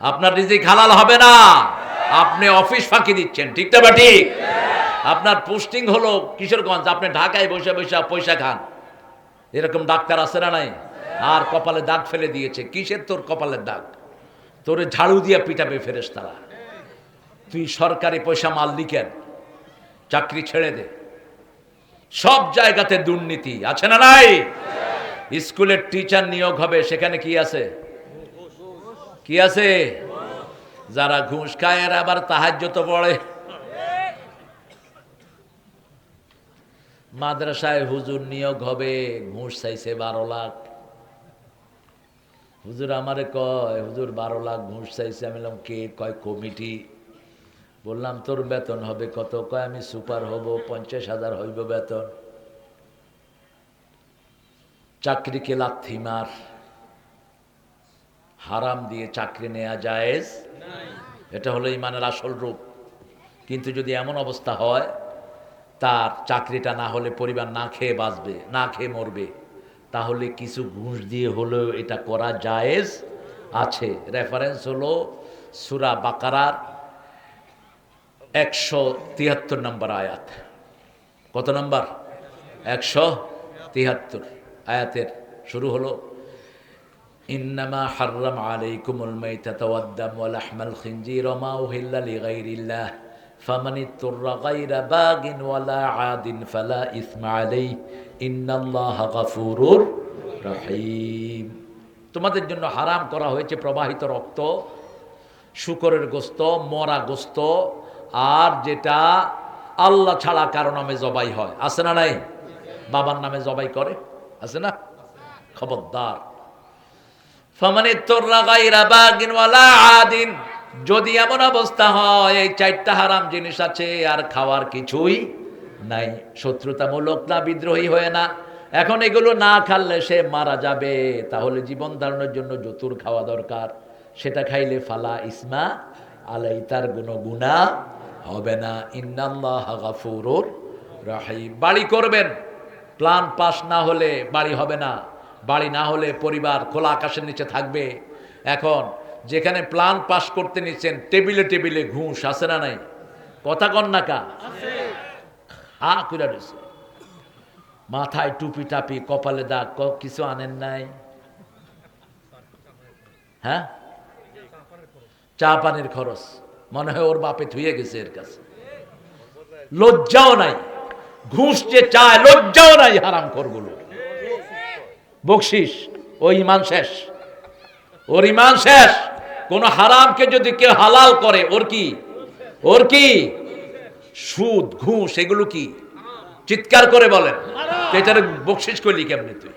আপনার রিজিক হালাল হবে না, আপনি অফিস ফাঁকি দিচ্ছেন। ঠিক না বা ঠিক? আপনার পোস্টিং হলো কিশোরগঞ্জ, আপনি ঢাকায় বসে বসে পয়সা খান। এরকম ডাক্তার আছে না নাই? আর কপালে দাগ ফেলে দিয়েছে। কিসের তোর কপালের দাগ? তোরে ঝাড়ু দিয়া পিটাবে ফেরেশতারা। তুই সরকারি পয়সা মাল লিখেন, চাকরি ছেড়ে দে। সব জায়গাতে দুর্নীতি আছে না নাই? স্কুলের টিচার নিয়োগ হবে, সেখানে কি আছে? কি আছে? যারা ঘুষ খায় এরা আবার তাহাজ্জুদ পড়ে। মাদ্রাসায় হুজুর নিয়োগ হবে, ঘুষ চাইছে 12 লাখ। হুজুর আমারে কয়, হুজুর 12 লাখ ঘুষ চাইছে। আমি বললাম কে? কয় কমিটি। বললাম তোর বেতন হবে কত? কয় আমি সুপার হব, 50,000 হইব বেতন। চাকরিকে লাথি মার। হারাম দিয়ে চাকরি নেওয়া জায়েজ, এটা হলো ইমানের আসল রূপ। কিন্তু যদি এমন অবস্থা হয় তার চাকরিটা না হলে পরিবার না খেয়ে বাঁচবে, না খেয়ে মরবে, তাহলে কিছু ঘুষ দিয়ে হলেও এটা করা জায়েজ আছে। রেফারেন্স হলো সূরা বাকারার 173 নম্বর আয়াত। কত নম্বর? 173 আয়াতের শুরু হলো ইন্নামা হাররাম আলাইকুমুল মাইতাতা ওয়াদ-দাম ওয়া লাহমাল খিনজির ওয়া মা উহিল্লা লিগাইরিল্লাহ ফামানিত্তুররা গায়রা বাগিন ওয়ালা আদিন ফালা ইসমা আলাইহি ইন্নাল্লাহা গাফুরুর রহিম। তোমাদের জন্য হারাম করা হয়েছে প্রবাহিত রক্ত, শূকরের গোশত, মরা গোশত, আর যেটা আল্লাহ ছাড়া কারো নামে জবাই হয়। আছে না নাই? বাবার নামে জবাই করে, আছে না? খবরদার। ফামানিত্তুররা গায়রা বাগিন ওয়ালা আদিন, যদি এমন অবস্থা হয় এই 4টা হারাম জিনিস আছে আর খাওয়ার কিছুই নাই, শত্রুতামূলক না, বিদ্রোহী হয়ে না, এখন এগুলো না খাইলে সে মারা যাবে, তাহলে জীবন ধারণের জন্য যতুর খাওয়া দরকার, সেটা খাইলে ফালা ইসমা আলাই, তার কোনো গুনাহ হবে না। ইন্নাল্লাহা গাফুরুর রহিম। বাড়ি করবেন, প্ল্যান পাস না হলে বাড়ি হবে না, বাড়ি না হলে পরিবার খোলা আকাশের নিচে থাকবে। এখন যেখানে প্ল্যান পাস করতে নিচ্ছেন টেবিলে টেবিলে ঘুষ, আছে না নাই? কথা কন না কা? মাথায় টুপি টাপি, কপালে দাগ, কিছু আনেন নাই? হ্যাঁ, চা পানির খরচ মনে হয় ওর বাপে থুয়ে গেছে এর কাছে। লজ্জাও নাই, ঘুষ যে চায় লজ্জাও নাই হারাম খোরগুলো। বকশিস, ও ইমান শেষ, ওর ইমান শেষ। কোন হারামকে যদি কেউ হালাল করে, ওর কি সুদ ঘুষ এগুলো কি? চিৎকার করে বলেন, এটার বকশিস করলি কেমনি তুই?